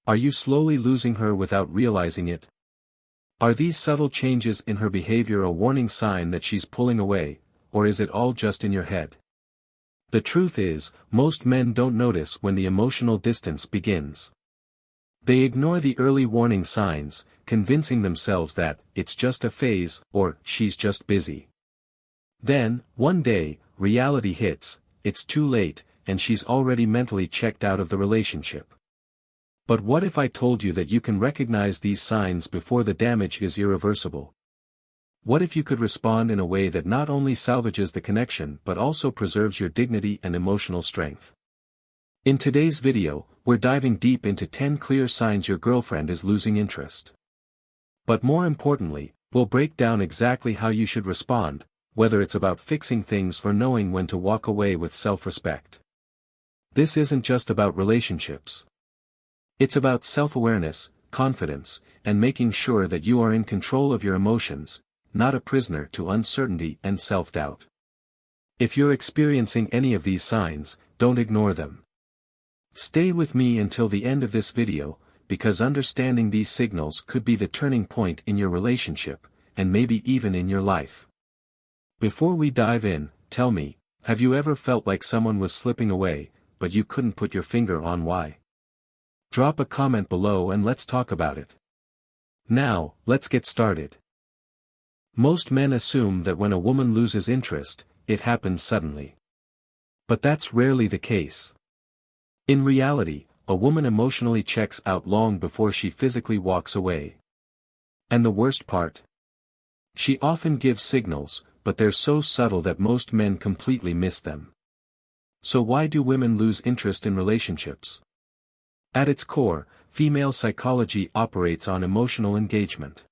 Are you slowly losing her without realizing it? Are these subtle changes in her behavior a warning sign that she's pulling away, or is it all just in your head? The truth is, most men don't notice when the emotional distance begins. They ignore the early warning signs, convincing themselves that it's just a phase or she's just busy. Then, one day, reality hits, it's too late, and she's already mentally checked out of the relationship. But what if I told you that you can recognize these signs before the damage is irreversible? What if you could respond in a way that not only salvages the connection but also preserves your dignity and emotional strength? In today's video, we're diving deep into 10 clear signs your girlfriend is losing interest. But more importantly, we'll break down exactly how you should respond, whether it's about fixing things or knowing when to walk away with self-respect. This isn't just about relationships. It's about self-awareness, confidence, and making sure that you are in control of your emotions, not a prisoner to uncertainty and self-doubt. If you're experiencing any of these signs, don't ignore them. Stay with me until the end of this video, because understanding these signals could be the turning point in your relationship, and maybe even in your life. Before we dive in, tell me, have you ever felt like someone was slipping away, but you couldn't put your finger on why? Drop a comment below and let's talk about it. Now, let's get started. Most men assume that when a woman loses interest, it happens suddenly. But that's rarely the case. In reality, a woman emotionally checks out long before she physically walks away. And the worst part? She often gives signals, but they're so subtle that most men completely miss them. So why do women lose interest in relationships? At its core, female psychology operates on emotional engagement.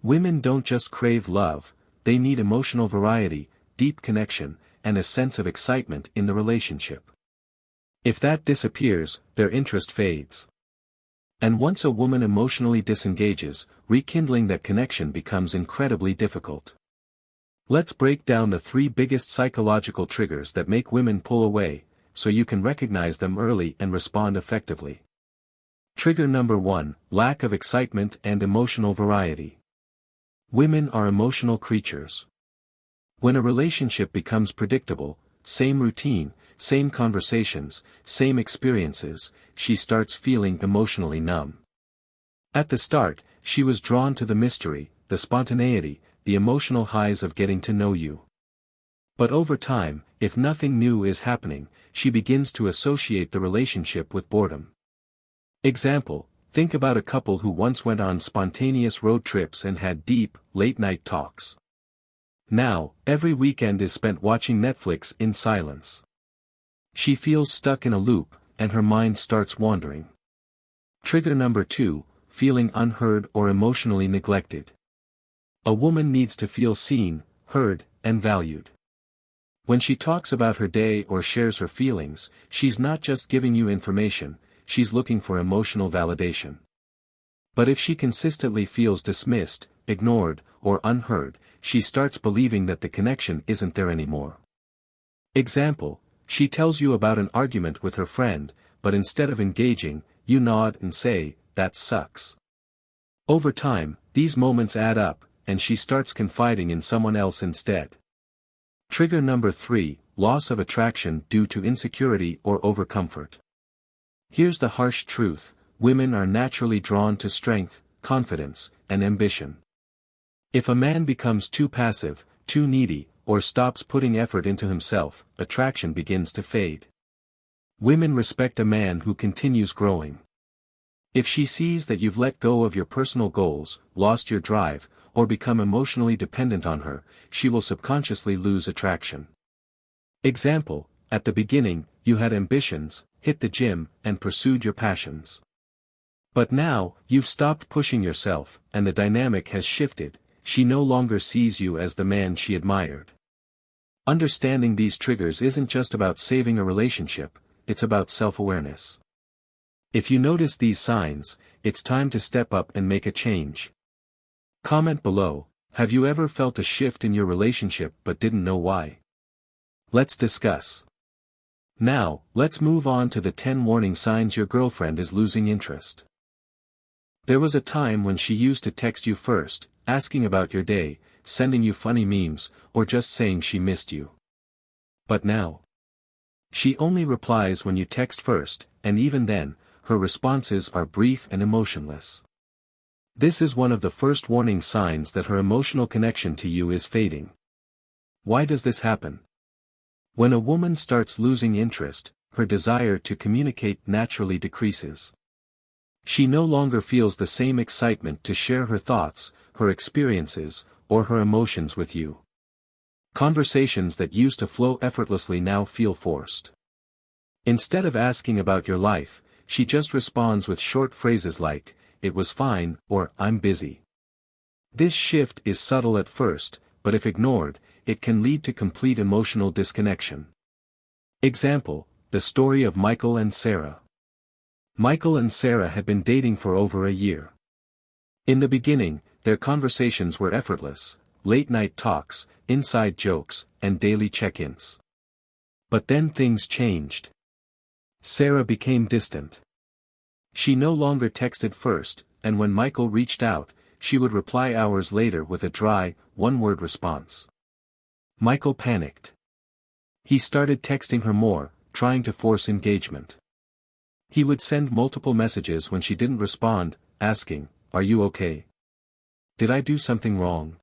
Women don't just crave love, they need emotional variety, deep connection, and a sense of excitement in the relationship. If that disappears, their interest fades. And once a woman emotionally disengages, rekindling that connection becomes incredibly difficult. Let's break down the 3 biggest psychological triggers that make women pull away, so you can recognize them early and respond effectively. Trigger number 1, lack of excitement and emotional variety. Women are emotional creatures. When a relationship becomes predictable, same routine, same conversations, same experiences, she starts feeling emotionally numb. At the start, she was drawn to the mystery, the spontaneity, the emotional highs of getting to know you. But over time, if nothing new is happening, she begins to associate the relationship with boredom. Example, think about a couple who once went on spontaneous road trips and had deep, late-night talks. Now, every weekend is spent watching Netflix in silence. She feels stuck in a loop, and her mind starts wandering. Trigger number 2, feeling unheard or emotionally neglected. A woman needs to feel seen, heard, and valued. When she talks about her day or shares her feelings, she's not just giving you information, she's looking for emotional validation. But if she consistently feels dismissed, ignored, or unheard, she starts believing that the connection isn't there anymore. Example, she tells you about an argument with her friend, but instead of engaging, you nod and say, "That sucks." Over time, these moments add up, and she starts confiding in someone else instead. Trigger number 3, loss of attraction due to insecurity or overcomfort. Here's the harsh truth, women are naturally drawn to strength, confidence, and ambition. If a man becomes too passive, too needy, or stops putting effort into himself, attraction begins to fade. Women respect a man who continues growing. If she sees that you've let go of your personal goals, lost your drive, or become emotionally dependent on her, she will subconsciously lose attraction. Example, at the beginning, you had ambitions, hit the gym, and pursued your passions. But now, you've stopped pushing yourself, and the dynamic has shifted, she no longer sees you as the man she admired. Understanding these triggers isn't just about saving a relationship, it's about self-awareness. If you notice these signs, it's time to step up and make a change. Comment below, have you ever felt a shift in your relationship but didn't know why? Let's discuss. Now, let's move on to the 10 warning signs your girlfriend is losing interest. There was a time when she used to text you first, asking about your day, sending you funny memes, or just saying she missed you. But now, she only replies when you text first, and even then, her responses are brief and emotionless. This is one of the first warning signs that her emotional connection to you is fading. Why does this happen? When a woman starts losing interest, her desire to communicate naturally decreases. She no longer feels the same excitement to share her thoughts, her experiences, or her emotions with you. Conversations that used to flow effortlessly now feel forced. Instead of asking about your life, she just responds with short phrases like, "It was fine," or "I'm busy." This shift is subtle at first, but if ignored, it can lead to complete emotional disconnection. Example, the story of Michael and Sarah. Michael and Sarah had been dating for over a year. In the beginning, their conversations were effortless, late-night talks, inside jokes, and daily check-ins. But then things changed. Sarah became distant. She no longer texted first, and when Michael reached out, she would reply hours later with a dry, one-word response. Michael panicked. He started texting her more, trying to force engagement. He would send multiple messages when she didn't respond, asking, "Are you okay? Did I do something wrong?"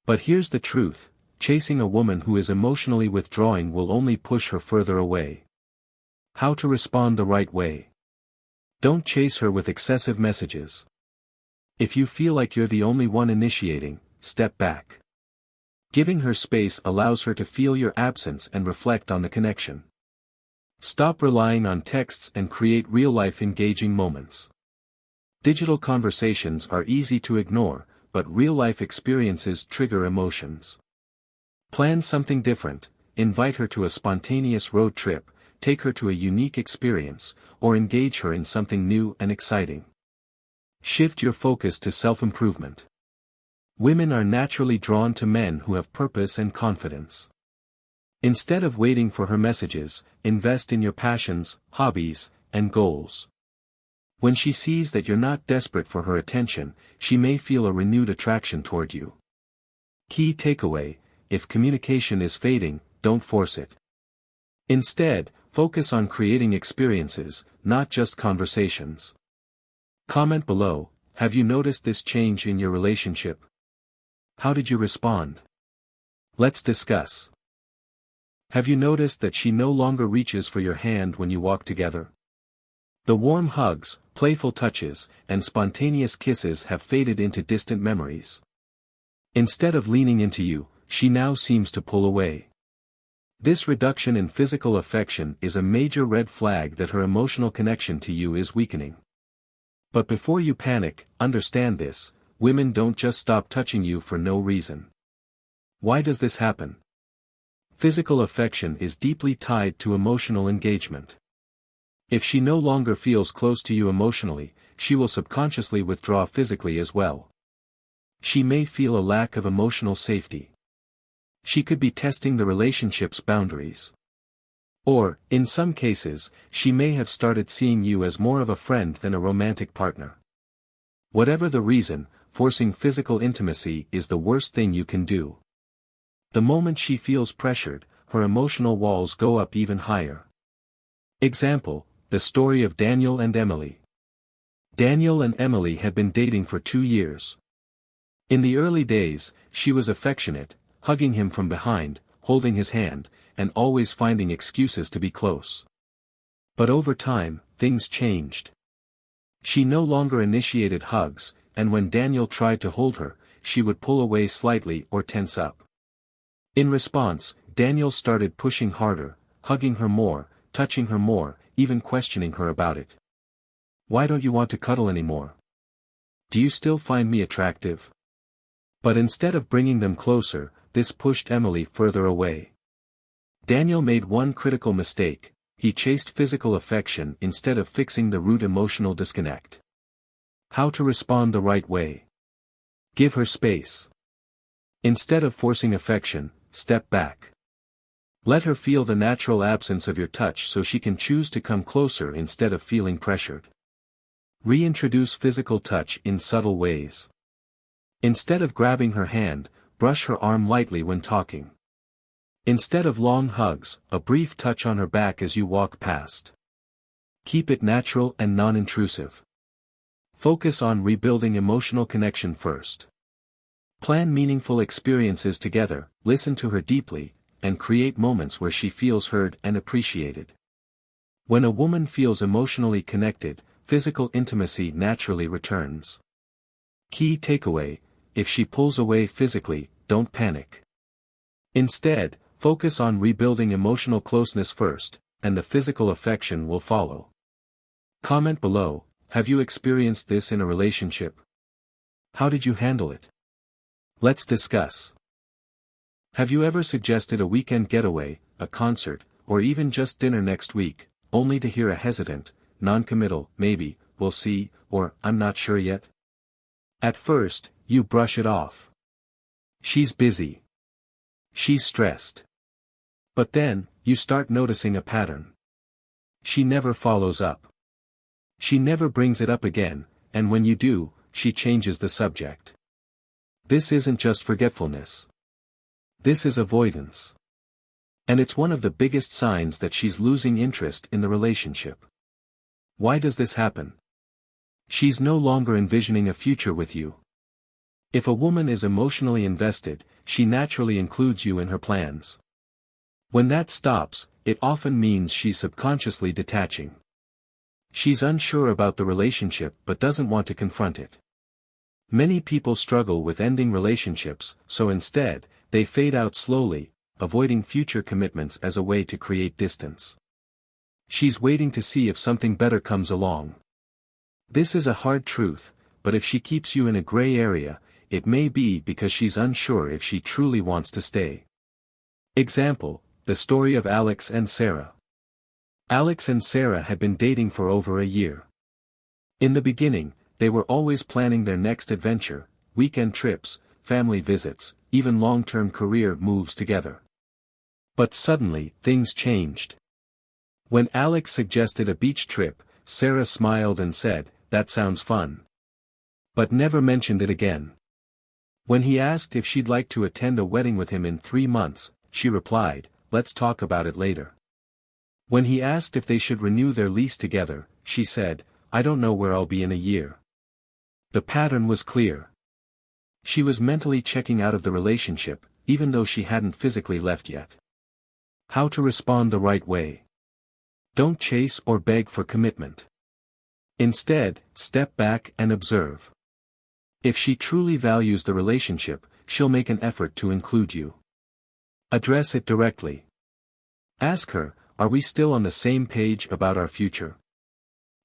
But here's the truth, chasing a woman who is emotionally withdrawing will only push her further away. How to respond the right way. Don't chase her with excessive messages. If you feel like you're the only one initiating, step back. Giving her space allows her to feel your absence and reflect on the connection. Stop relying on texts and create real-life engaging moments. Digital conversations are easy to ignore, but real-life experiences trigger emotions. Plan something different, invite her to a spontaneous road trip, take her to a unique experience, or engage her in something new and exciting. Shift your focus to self-improvement. Women are naturally drawn to men who have purpose and confidence. Instead of waiting for her messages, invest in your passions, hobbies, and goals. When she sees that you're not desperate for her attention, she may feel a renewed attraction toward you. Key takeaway: if communication is fading, don't force it. Instead, focus on creating experiences, not just conversations. Comment below, have you noticed this change in your relationship? How did you respond? Let's discuss. Have you noticed that she no longer reaches for your hand when you walk together? The warm hugs, playful touches, and spontaneous kisses have faded into distant memories. Instead of leaning into you, she now seems to pull away. This reduction in physical affection is a major red flag that her emotional connection to you is weakening. But before you panic, understand this: women don't just stop touching you for no reason. Why does this happen? Physical affection is deeply tied to emotional engagement. If she no longer feels close to you emotionally, she will subconsciously withdraw physically as well. She may feel a lack of emotional safety. She could be testing the relationship's boundaries. Or, in some cases, she may have started seeing you as more of a friend than a romantic partner. Whatever the reason, forcing physical intimacy is the worst thing you can do. The moment she feels pressured, her emotional walls go up even higher. Example, the story of Daniel and Emily. Daniel and Emily had been dating for 2 years. In the early days, she was affectionate, hugging him from behind, holding his hand, and always finding excuses to be close. But over time, things changed. She no longer initiated hugs, and when Daniel tried to hold her, she would pull away slightly or tense up. In response, Daniel started pushing harder, hugging her more, touching her more, even questioning her about it. "Why don't you want to cuddle anymore? Do you still find me attractive?" But instead of bringing them closer, this pushed Emily further away. Daniel made one critical mistake: he chased physical affection instead of fixing the root emotional disconnect. How to respond the right way? Give her space. Instead of forcing affection, step back. Let her feel the natural absence of your touch so she can choose to come closer instead of feeling pressured. Reintroduce physical touch in subtle ways. Instead of grabbing her hand, brush her arm lightly when talking. Instead of long hugs, a brief touch on her back as you walk past. Keep it natural and non-intrusive. Focus on rebuilding emotional connection first. Plan meaningful experiences together, listen to her deeply, and create moments where she feels heard and appreciated. When a woman feels emotionally connected, physical intimacy naturally returns. Key takeaway: if she pulls away physically, don't panic. Instead, focus on rebuilding emotional closeness first, and the physical affection will follow. Comment below: have you experienced this in a relationship? How did you handle it? Let's discuss. Have you ever suggested a weekend getaway, a concert, or even just dinner next week, only to hear a hesitant, non-committal, maybe, we'll see, or I'm not sure yet? At first, you brush it off. She's busy. She's stressed. But then, you start noticing a pattern. She never follows up. She never brings it up again, and when you do, she changes the subject. This isn't just forgetfulness. This is avoidance. And it's one of the biggest signs that she's losing interest in the relationship. Why does this happen? She's no longer envisioning a future with you. If a woman is emotionally invested, she naturally includes you in her plans. When that stops, it often means she's subconsciously detaching. She's unsure about the relationship but doesn't want to confront it. Many people struggle with ending relationships, so instead, they fade out slowly, avoiding future commitments as a way to create distance. She's waiting to see if something better comes along. This is a hard truth, but if she keeps you in a gray area, it may be because she's unsure if she truly wants to stay. Example: the story of Alex and Sarah. Alex and Sarah had been dating for over a year. In the beginning, they were always planning their next adventure, weekend trips, family visits, even long-term career moves together. But suddenly, things changed. When Alex suggested a beach trip, Sarah smiled and said, "That sounds fun." But never mentioned it again. When he asked if she'd like to attend a wedding with him in 3 months, she replied, "Let's talk about it later." When he asked if they should renew their lease together, she said, "I don't know where I'll be in a year." The pattern was clear. She was mentally checking out of the relationship, even though she hadn't physically left yet. How to respond the right way. Don't chase or beg for commitment. Instead, step back and observe. If she truly values the relationship, she'll make an effort to include you. Address it directly. Ask her, "Are we still on the same page about our future?"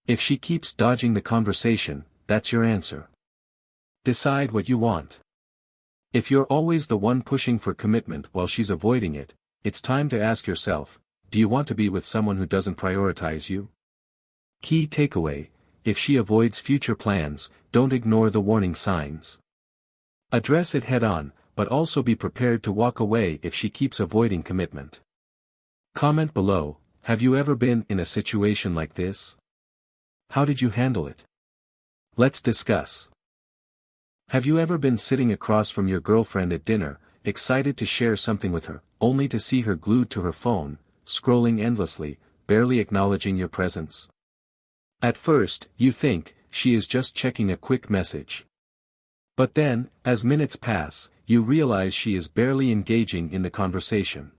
If she keeps dodging the conversation, that's your answer. Decide what you want. If you're always the one pushing for commitment while she's avoiding it, it's time to ask yourself, do you want to be with someone who doesn't prioritize you? Key takeaway: if she avoids future plans, don't ignore the warning signs. Address it head-on, but also be prepared to walk away if she keeps avoiding commitment. Comment below: have you ever been in a situation like this? How did you handle it? Let's discuss. Have you ever been sitting across from your girlfriend at dinner, excited to share something with her, only to see her glued to her phone, scrolling endlessly, barely acknowledging your presence? At first, you think, she is just checking a quick message. But then, as minutes pass, you realize she is barely engaging in the conversation.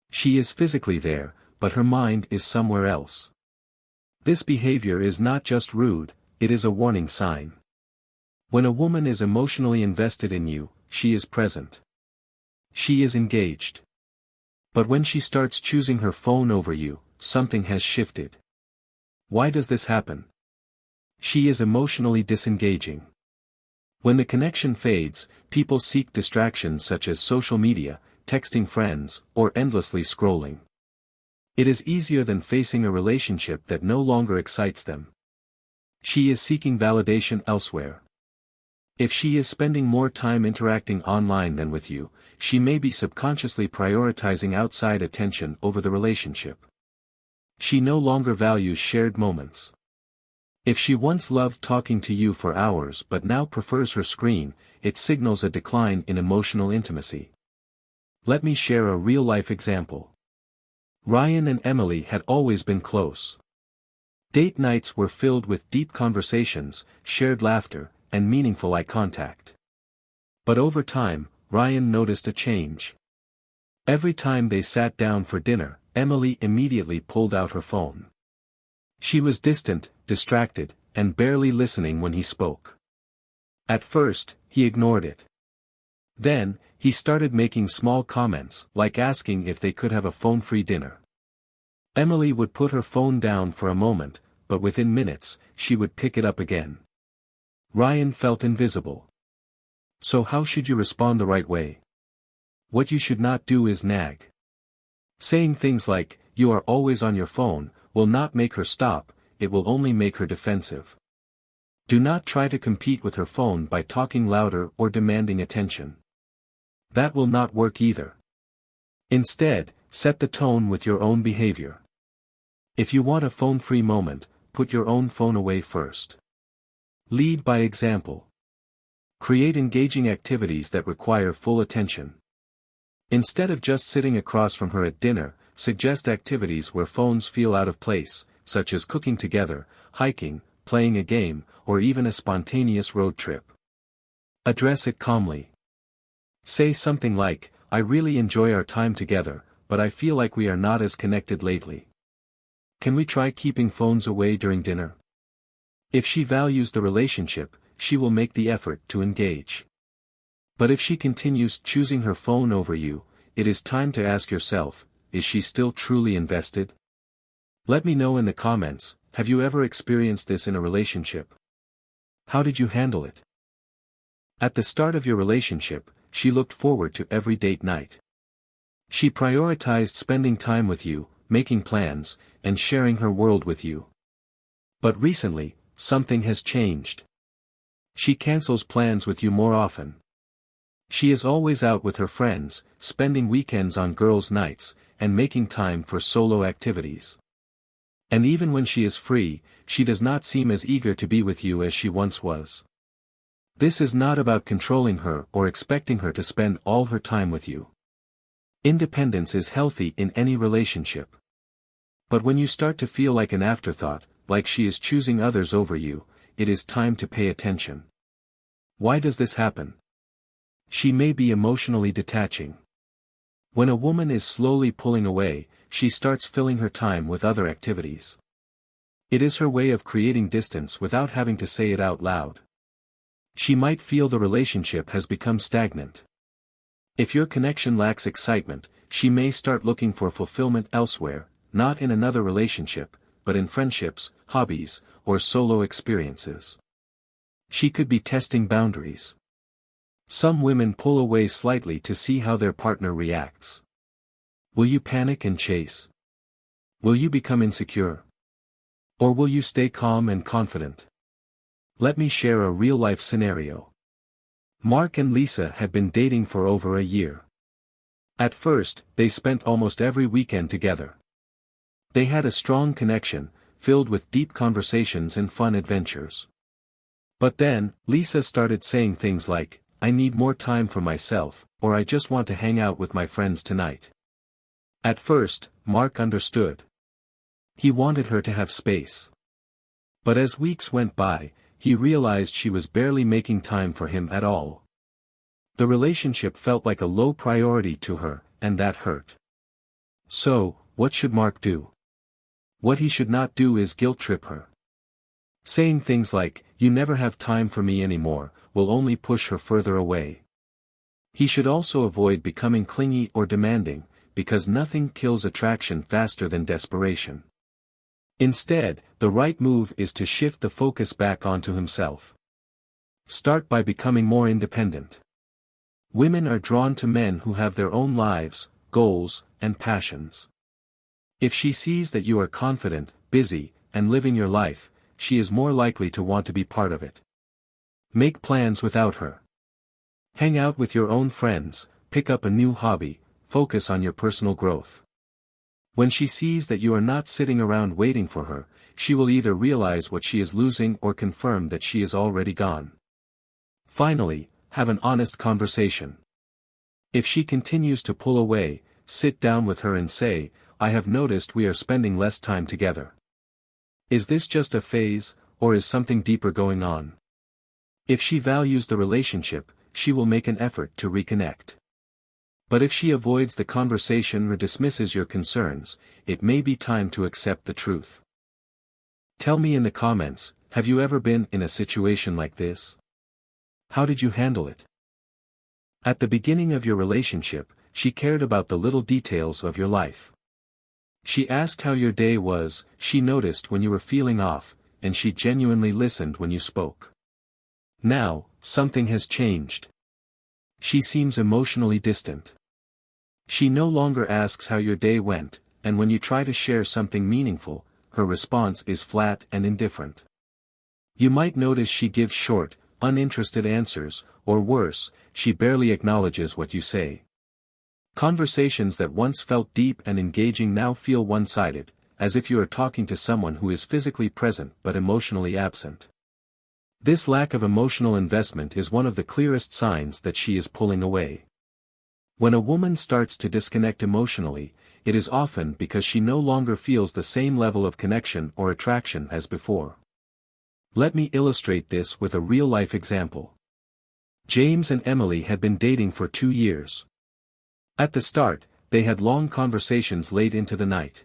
She is physically there, but her mind is somewhere else. This behavior is not just rude, it is a warning sign. When a woman is emotionally invested in you, she is present. She is engaged. But when she starts choosing her phone over you, something has shifted. Why does this happen? She is emotionally disengaging. When the connection fades, people seek distractions such as social media, texting friends, or endlessly scrolling. It is easier than facing a relationship that no longer excites them. She is seeking validation elsewhere. If she is spending more time interacting online than with you, she may be subconsciously prioritizing outside attention over the relationship. She no longer values shared moments. If she once loved talking to you for hours but now prefers her screen, it signals a decline in emotional intimacy. Let me share a real-life example. Ryan and Emily had always been close. Date nights were filled with deep conversations, shared laughter, and meaningful eye contact. But over time, Ryan noticed a change. Every time they sat down for dinner, Emily immediately pulled out her phone. She was distant, distracted, and barely listening when he spoke. At first, he ignored it. Then, he started making small comments, like asking if they could have a phone-free dinner. Emily would put her phone down for a moment, but within minutes, she would pick it up again. Ryan felt invisible. So how should you respond the right way? What you should not do is nag. Saying things like, "You are always on your phone," will not make her stop, it will only make her defensive. Do not try to compete with her phone by talking louder or demanding attention. That will not work either. Instead, set the tone with your own behavior. If you want a phone-free moment, put your own phone away first. Lead by example. Create engaging activities that require full attention. Instead of just sitting across from her at dinner, suggest activities where phones feel out of place, such as cooking together, hiking, playing a game, or even a spontaneous road trip. Address it calmly. Say something like, "I really enjoy our time together, but I feel like we are not as connected lately. Can we try keeping phones away during dinner?" If she values the relationship, she will make the effort to engage. But if she continues choosing her phone over you, it is time to ask yourself, is she still truly invested? Let me know in the comments, have you ever experienced this in a relationship? How did you handle it? At the start of your relationship, she looked forward to every date night. She prioritized spending time with you, making plans, and sharing her world with you. But recently, something has changed. She cancels plans with you more often. She is always out with her friends, spending weekends on girls' nights, and making time for solo activities. And even when she is free, she does not seem as eager to be with you as she once was. This is not about controlling her or expecting her to spend all her time with you. Independence is healthy in any relationship. But when you start to feel like an afterthought, like she is choosing others over you, it is time to pay attention. Why does this happen? She may be emotionally detaching. When a woman is slowly pulling away, she starts filling her time with other activities. It is her way of creating distance without having to say it out loud. She might feel the relationship has become stagnant. If your connection lacks excitement, she may start looking for fulfillment elsewhere, not in another relationship, but in friendships, hobbies, or solo experiences. She could be testing boundaries. Some women pull away slightly to see how their partner reacts. Will you panic and chase? Will you become insecure? Or will you stay calm and confident? Let me share a real-life scenario. Mark and Lisa had been dating for over a year. At first, they spent almost every weekend together. They had a strong connection, filled with deep conversations and fun adventures. But then, Lisa started saying things like, "I need more time for myself," or "I just want to hang out with my friends tonight." At first, Mark understood. He wanted her to have space. But as weeks went by, he realized she was barely making time for him at all. The relationship felt like a low priority to her, and that hurt. So, what should Mark do? What he should not do is guilt-trip her. Saying things like, "You never have time for me anymore," will only push her further away. He should also avoid becoming clingy or demanding, because nothing kills attraction faster than desperation. Instead, the right move is to shift the focus back onto himself. Start by becoming more independent. Women are drawn to men who have their own lives, goals, and passions. If she sees that you are confident, busy, and living your life, she is more likely to want to be part of it. Make plans without her. Hang out with your own friends, pick up a new hobby, focus on your personal growth. When she sees that you are not sitting around waiting for her, she will either realize what she is losing or confirm that she is already gone. Finally, have an honest conversation. If she continues to pull away, sit down with her and say, "I have noticed we are spending less time together. Is this just a phase, or is something deeper going on?" If she values the relationship, she will make an effort to reconnect. But if she avoids the conversation or dismisses your concerns, it may be time to accept the truth. Tell me in the comments, have you ever been in a situation like this? How did you handle it? At the beginning of your relationship, she cared about the little details of your life. She asked how your day was, she noticed when you were feeling off, and she genuinely listened when you spoke. Now, something has changed. She seems emotionally distant. She no longer asks how your day went, and when you try to share something meaningful, her response is flat and indifferent. You might notice she gives short, uninterested answers, or worse, she barely acknowledges what you say. Conversations that once felt deep and engaging now feel one-sided, as if you are talking to someone who is physically present but emotionally absent. This lack of emotional investment is one of the clearest signs that she is pulling away. When a woman starts to disconnect emotionally, it is often because she no longer feels the same level of connection or attraction as before. Let me illustrate this with a real-life example. James and Emily had been dating for 2 years. At the start, they had long conversations late into the night.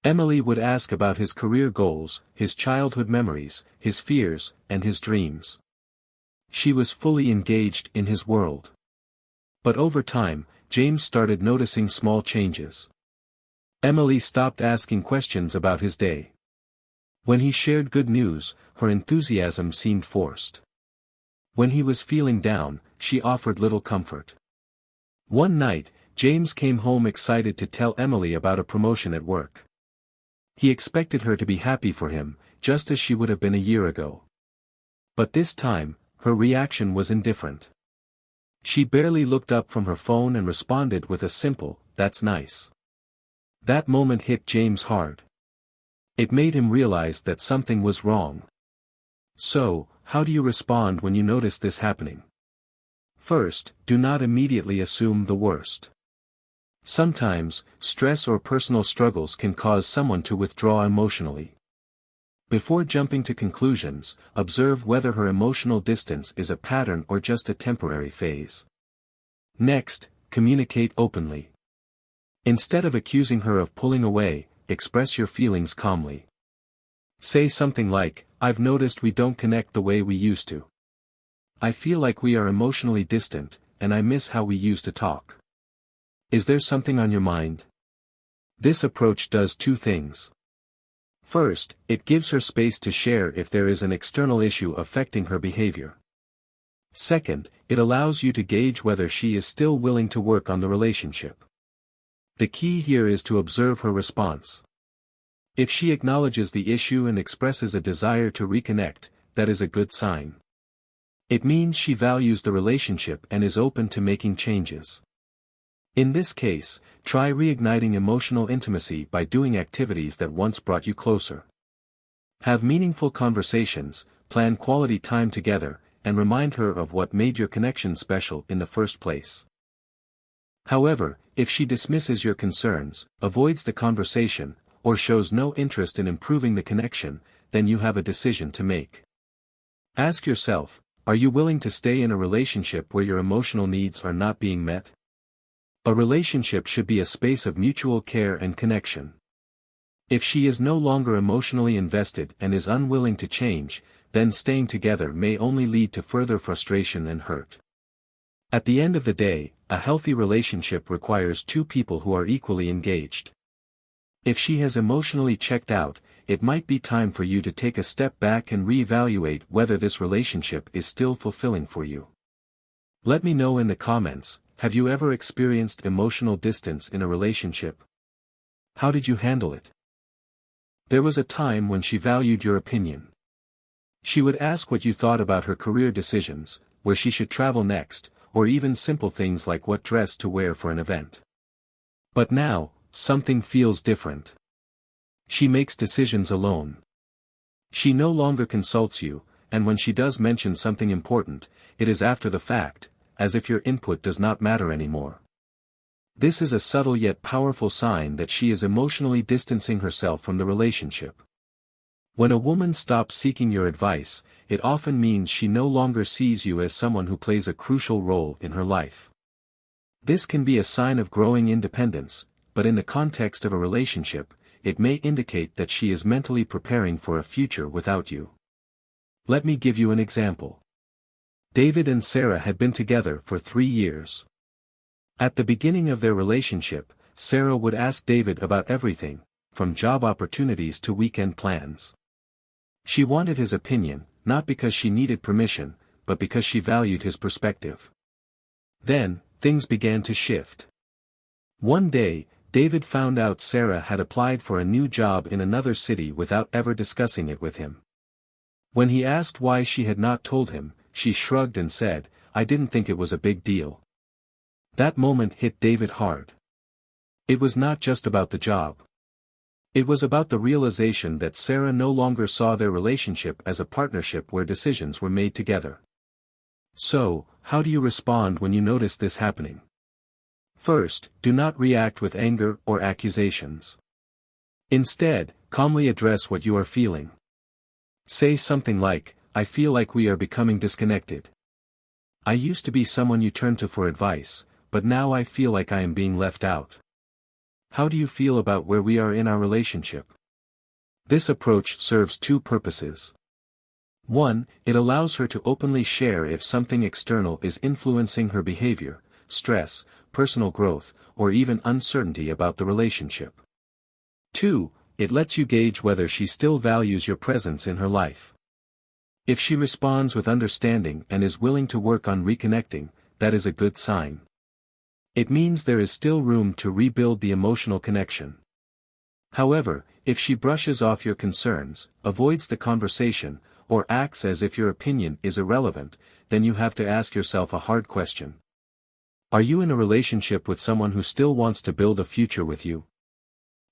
Emily would ask about his career goals, his childhood memories, his fears, and his dreams. She was fully engaged in his world. But over time, James started noticing small changes. Emily stopped asking questions about his day. When he shared good news, her enthusiasm seemed forced. When he was feeling down, she offered little comfort. One night, James came home excited to tell Emily about a promotion at work. He expected her to be happy for him, just as she would have been a year ago. But this time, her reaction was indifferent. She barely looked up from her phone and responded with a simple, "That's nice." That moment hit James hard. It made him realize that something was wrong. So, how do you respond when you notice this happening? First, do not immediately assume the worst. Sometimes, stress or personal struggles can cause someone to withdraw emotionally. Before jumping to conclusions, observe whether her emotional distance is a pattern or just a temporary phase. Next, communicate openly. Instead of accusing her of pulling away, express your feelings calmly. Say something like, "I've noticed we don't connect the way we used to. I feel like we are emotionally distant, and I miss how we used to talk. Is there something on your mind?" This approach does 2 things. First, it gives her space to share if there is an external issue affecting her behavior. Second, it allows you to gauge whether she is still willing to work on the relationship. The key here is to observe her response. If she acknowledges the issue and expresses a desire to reconnect, that is a good sign. It means she values the relationship and is open to making changes. In this case, try reigniting emotional intimacy by doing activities that once brought you closer. Have meaningful conversations, plan quality time together, and remind her of what made your connection special in the first place. However, if she dismisses your concerns, avoids the conversation, or shows no interest in improving the connection, then you have a decision to make. Ask yourself, are you willing to stay in a relationship where your emotional needs are not being met? A relationship should be a space of mutual care and connection. If she is no longer emotionally invested and is unwilling to change, then staying together may only lead to further frustration and hurt. At the end of the day, a healthy relationship requires 2 people who are equally engaged. If she has emotionally checked out, it might be time for you to take a step back and reevaluate whether this relationship is still fulfilling for you. Let me know in the comments, have you ever experienced emotional distance in a relationship? How did you handle it? There was a time when she valued your opinion. She would ask what you thought about her career decisions, where she should travel next, or even simple things like what dress to wear for an event. But now, something feels different. She makes decisions alone. She no longer consults you, and when she does mention something important, it is after the fact, as if your input does not matter anymore. This is a subtle yet powerful sign that she is emotionally distancing herself from the relationship. When a woman stops seeking your advice, it often means she no longer sees you as someone who plays a crucial role in her life. This can be a sign of growing independence, but in the context of a relationship, it may indicate that she is mentally preparing for a future without you. Let me give you an example. David and Sarah had been together for 3 years. At the beginning of their relationship, Sarah would ask David about everything, from job opportunities to weekend plans. She wanted his opinion, not because she needed permission, but because she valued his perspective. Then, things began to shift. One day, David found out Sarah had applied for a new job in another city without ever discussing it with him. When he asked why she had not told him, she shrugged and said, "I didn't think it was a big deal." That moment hit David hard. It was not just about the job. It was about the realization that Sarah no longer saw their relationship as a partnership where decisions were made together. So, how do you respond when you notice this happening? First, do not react with anger or accusations. Instead, calmly address what you are feeling. Say something like, "I feel like we are becoming disconnected. I used to be someone you turned to for advice, but now I feel like I am being left out. How do you feel about where we are in our relationship?" This approach serves 2 purposes. 1, it allows her to openly share if something external is influencing her behavior, stress, personal growth, or even uncertainty about the relationship. 2, it lets you gauge whether she still values your presence in her life. If she responds with understanding and is willing to work on reconnecting, that is a good sign. It means there is still room to rebuild the emotional connection. However, if she brushes off your concerns, avoids the conversation, or acts as if your opinion is irrelevant, then you have to ask yourself a hard question. Are you in a relationship with someone who still wants to build a future with you?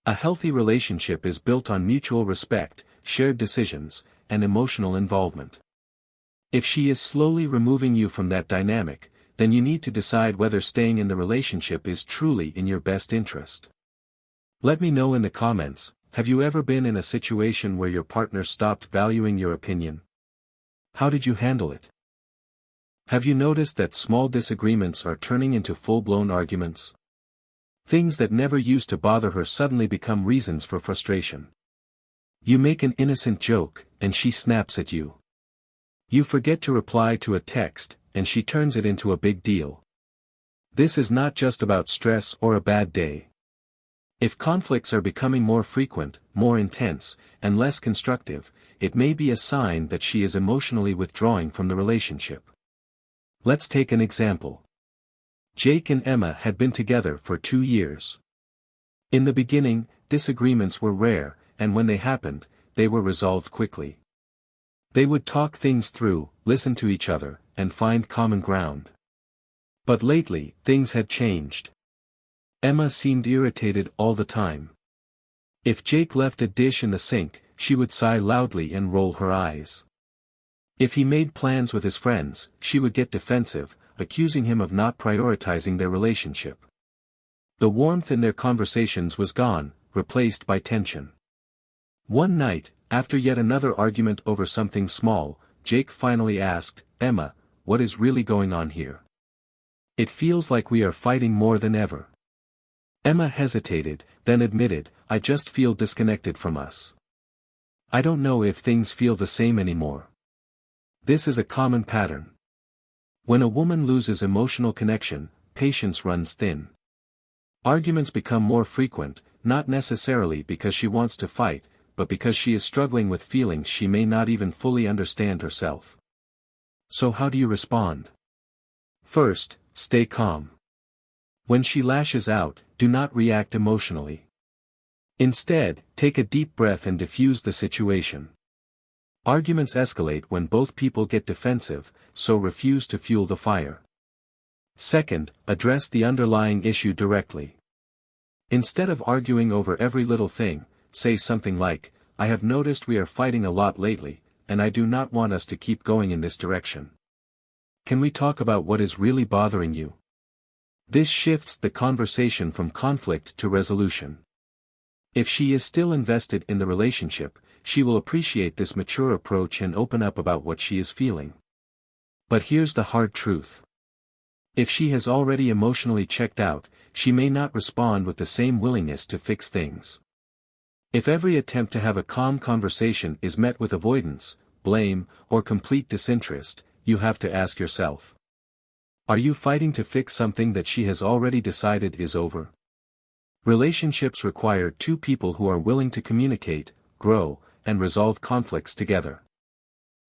A healthy relationship is built on mutual respect, shared decisions, and emotional involvement. If she is slowly removing you from that dynamic, then you need to decide whether staying in the relationship is truly in your best interest. Let me know in the comments, have you ever been in a situation where your partner stopped valuing your opinion? How did you handle it? Have you noticed that small disagreements are turning into full-blown arguments? Things that never used to bother her suddenly become reasons for frustration. You make an innocent joke, and she snaps at you. You forget to reply to a text, and she turns it into a big deal. This is not just about stress or a bad day. If conflicts are becoming more frequent, more intense, and less constructive, it may be a sign that she is emotionally withdrawing from the relationship. Let's take an example. Jake and Emma had been together for 2 years. In the beginning, disagreements were rare, and when they happened, they were resolved quickly. They would talk things through, listen to each other, and find common ground. But lately, things had changed. Emma seemed irritated all the time. If Jake left a dish in the sink, she would sigh loudly and roll her eyes. If he made plans with his friends, she would get defensive, accusing him of not prioritizing their relationship. The warmth in their conversations was gone, replaced by tension. One night, after yet another argument over something small, Jake finally asked, "Emma, what is really going on here? It feels like we are fighting more than ever." Emma hesitated, then admitted, "I just feel disconnected from us. I don't know if things feel the same anymore." This is a common pattern. When a woman loses emotional connection, patience runs thin. Arguments become more frequent, not necessarily because she wants to fight, but because she is struggling with feelings she may not even fully understand herself. So how do you respond? First, stay calm. When she lashes out, do not react emotionally. Instead, take a deep breath and diffuse the situation. Arguments escalate when both people get defensive, so refuse to fuel the fire. Second, address the underlying issue directly. Instead of arguing over every little thing, say something like, "I have noticed we are fighting a lot lately, and I do not want us to keep going in this direction. Can we talk about what is really bothering you?" This shifts the conversation from conflict to resolution. If she is still invested in the relationship, she will appreciate this mature approach and open up about what she is feeling. But here's the hard truth. If she has already emotionally checked out, she may not respond with the same willingness to fix things. If every attempt to have a calm conversation is met with avoidance, blame, or complete disinterest, you have to ask yourself. Are you fighting to fix something that she has already decided is over? Relationships require two people who are willing to communicate, grow, and resolve conflicts together.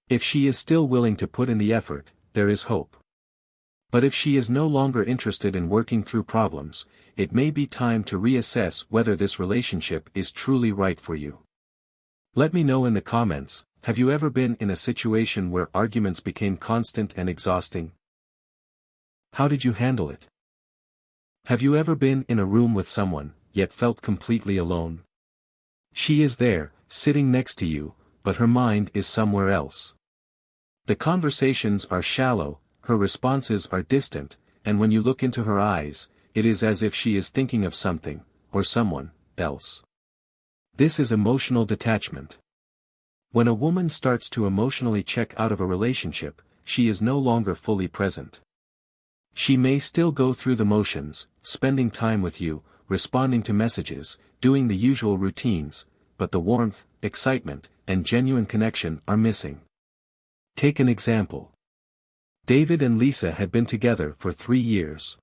If she is still willing to put in the effort, there is hope. But if she is no longer interested in working through problems, it may be time to reassess whether this relationship is truly right for you. Let me know in the comments, have you ever been in a situation where arguments became constant and exhausting? How did you handle it? Have you ever been in a room with someone, yet felt completely alone? She is there, sitting next to you, but her mind is somewhere else. The conversations are shallow, her responses are distant, and when you look into her eyes, it is as if she is thinking of something, or someone, else. This is emotional detachment. When a woman starts to emotionally check out of a relationship, she is no longer fully present. She may still go through the motions, spending time with you, responding to messages, doing the usual routines, but the warmth, excitement, and genuine connection are missing. Take an example. David and Lisa had been together for 3 years.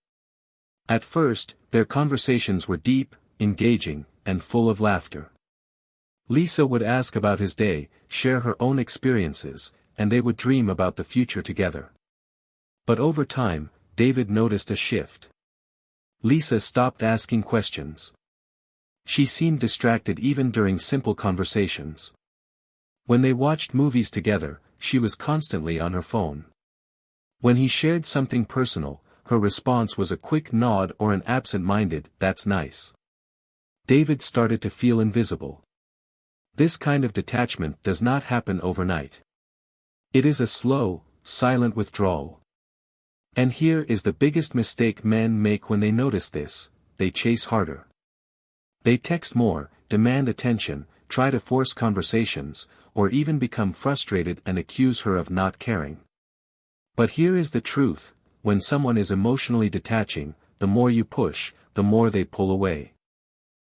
At first, their conversations were deep, engaging, and full of laughter. Lisa would ask about his day, share her own experiences, and they would dream about the future together. But over time, David noticed a shift. Lisa stopped asking questions. She seemed distracted even during simple conversations. When they watched movies together, she was constantly on her phone. When he shared something personal, her response was a quick nod or an absent-minded, "That's nice." David started to feel invisible. This kind of detachment does not happen overnight. It is a slow, silent withdrawal. And here is the biggest mistake men make when they notice this: they chase harder. They text more, demand attention, try to force conversations, or even become frustrated and accuse her of not caring. But here is the truth: when someone is emotionally detaching, the more you push, the more they pull away.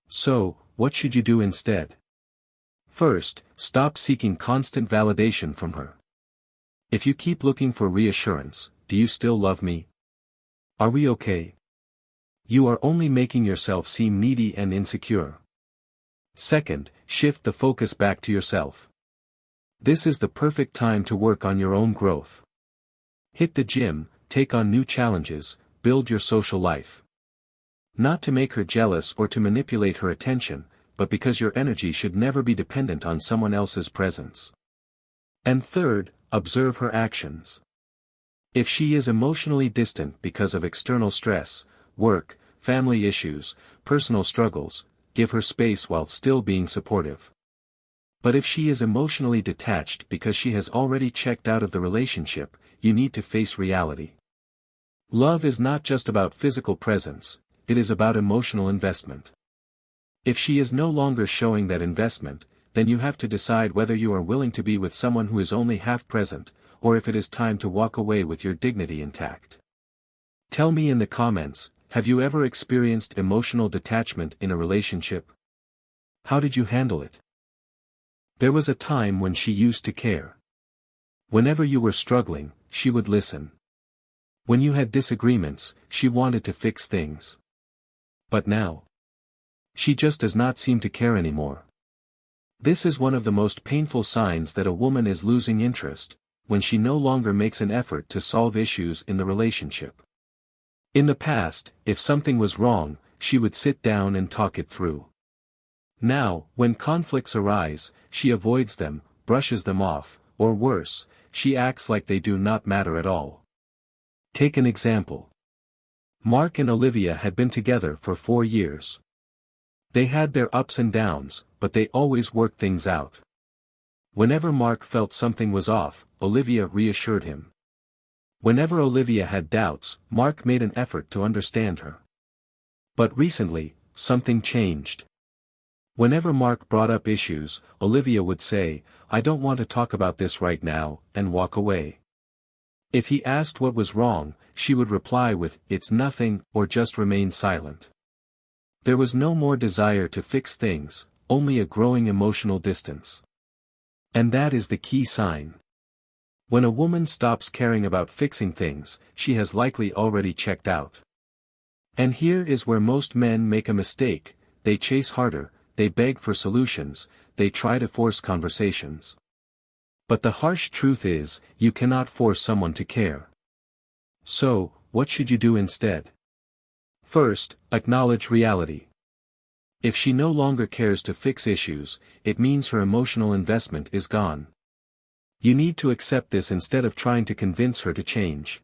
So, what should you do instead? First, stop seeking constant validation from her. If you keep looking for reassurance, "Do you still love me? Are we okay?" you are only making yourself seem needy and insecure. Second, shift the focus back to yourself. This is the perfect time to work on your own growth. Hit the gym, take on new challenges, build your social life. Not to make her jealous or to manipulate her attention, but because your energy should never be dependent on someone else's presence. And third, observe her actions. If she is emotionally distant because of external stress, work, family issues, personal struggles, give her space while still being supportive. But if she is emotionally detached because she has already checked out of the relationship, you need to face reality. Love is not just about physical presence, it is about emotional investment. If she is no longer showing that investment, then you have to decide whether you are willing to be with someone who is only half present, or if it is time to walk away with your dignity intact. Tell me in the comments, have you ever experienced emotional detachment in a relationship? How did you handle it? There was a time when she used to care. Whenever you were struggling, she would listen. When you had disagreements, she wanted to fix things. But now, she just does not seem to care anymore. This is one of the most painful signs that a woman is losing interest, when she no longer makes an effort to solve issues in the relationship. In the past, if something was wrong, she would sit down and talk it through. Now, when conflicts arise, she avoids them, brushes them off, or worse, she acts like they do not matter at all. Take an example. Mark and Olivia had been together for 4 years. They had their ups and downs, but they always worked things out. Whenever Mark felt something was off, Olivia reassured him. Whenever Olivia had doubts, Mark made an effort to understand her. But recently, something changed. Whenever Mark brought up issues, Olivia would say, "I don't want to talk about this right now," and walk away. If he asked what was wrong, she would reply with, "It's nothing," or just remain silent. There was no more desire to fix things, only a growing emotional distance. And that is the key sign. When a woman stops caring about fixing things, she has likely already checked out. And here is where most men make a mistake: they chase harder, they beg for solutions, they try to force conversations. But the harsh truth is, you cannot force someone to care. So, what should you do instead? First, acknowledge reality. If she no longer cares to fix issues, it means her emotional investment is gone. You need to accept this instead of trying to convince her to change.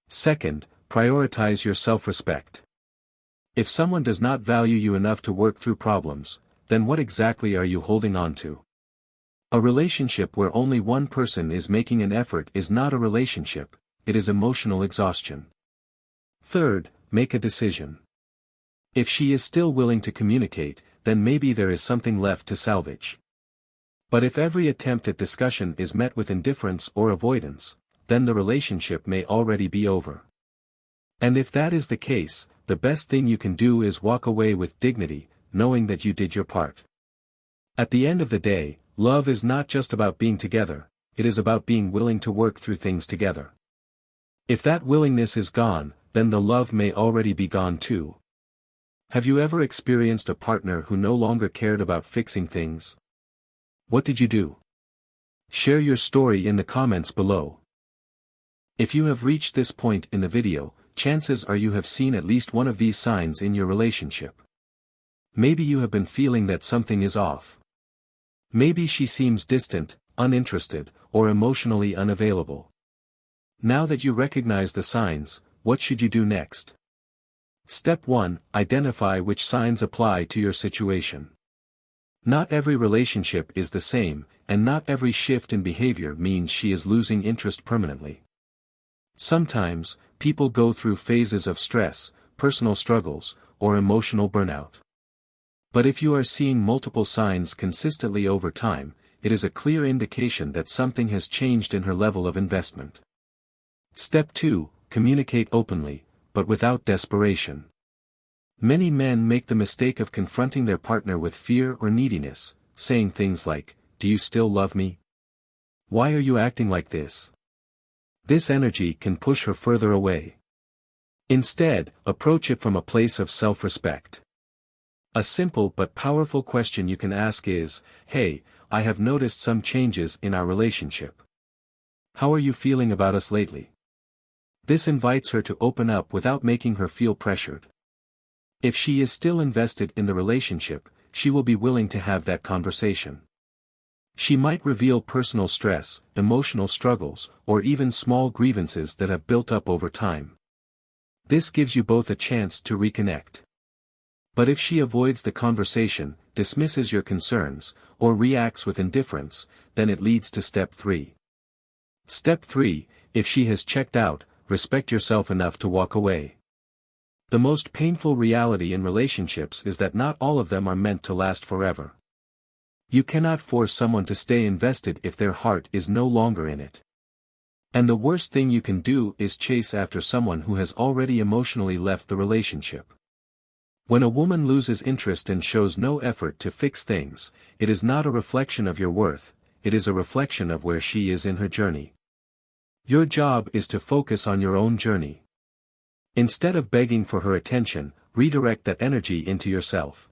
Second, prioritize your self-respect. If someone does not value you enough to work through problems, then what exactly are you holding on to? A relationship where only one person is making an effort is not a relationship, it is emotional exhaustion. Third, make a decision. If she is still willing to communicate, then maybe there is something left to salvage. But if every attempt at discussion is met with indifference or avoidance, then the relationship may already be over. And if that is the case, the best thing you can do is walk away with dignity, knowing that you did your part. At the end of the day, love is not just about being together, it is about being willing to work through things together. If that willingness is gone, then the love may already be gone too. Have you ever experienced a partner who no longer cared about fixing things? What did you do? Share your story in the comments below. If you have reached this point in the video, chances are you have seen at least one of these signs in your relationship. Maybe you have been feeling that something is off. Maybe she seems distant, uninterested, or emotionally unavailable. Now that you recognize the signs, what should you do next? Step 1. Identify which signs apply to your situation. Not every relationship is the same, and not every shift in behavior means she is losing interest permanently. Sometimes, people go through phases of stress, personal struggles, or emotional burnout. But if you are seeing multiple signs consistently over time, it is a clear indication that something has changed in her level of investment. Step 2. Communicate openly, but without desperation. Many men make the mistake of confronting their partner with fear or neediness, saying things like, "Do you still love me? Why are you acting like this?" This energy can push her further away. Instead, approach it from a place of self-respect. A simple but powerful question you can ask is, "Hey, I have noticed some changes in our relationship. How are you feeling about us lately?" This invites her to open up without making her feel pressured. If she is still invested in the relationship, she will be willing to have that conversation. She might reveal personal stress, emotional struggles, or even small grievances that have built up over time. This gives you both a chance to reconnect. But if she avoids the conversation, dismisses your concerns, or reacts with indifference, then it leads to step 3. Step 3, if she has checked out, respect yourself enough to walk away. The most painful reality in relationships is that not all of them are meant to last forever. You cannot force someone to stay invested if their heart is no longer in it. And the worst thing you can do is chase after someone who has already emotionally left the relationship. When a woman loses interest and shows no effort to fix things, it is not a reflection of your worth, it is a reflection of where she is in her journey. Your job is to focus on your own journey. Instead of begging for her attention, redirect that energy into yourself.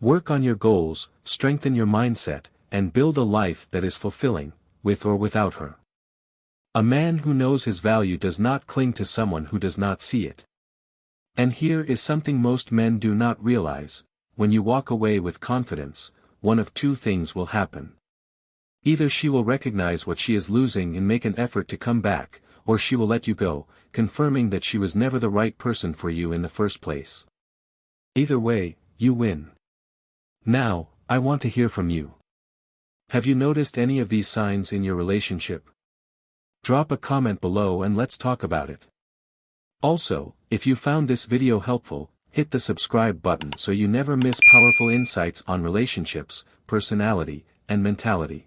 Work on your goals, strengthen your mindset, and build a life that is fulfilling, with or without her. A man who knows his value does not cling to someone who does not see it. And here is something most men do not realize: when you walk away with confidence, one of two things will happen. Either she will recognize what she is losing and make an effort to come back, or she will let you go, confirming that she was never the right person for you in the first place. Either way, you win. Now, I want to hear from you. Have you noticed any of these signs in your relationship? Drop a comment below and let's talk about it. Also, if you found this video helpful, hit the subscribe button so you never miss powerful insights on relationships, personality, and mentality.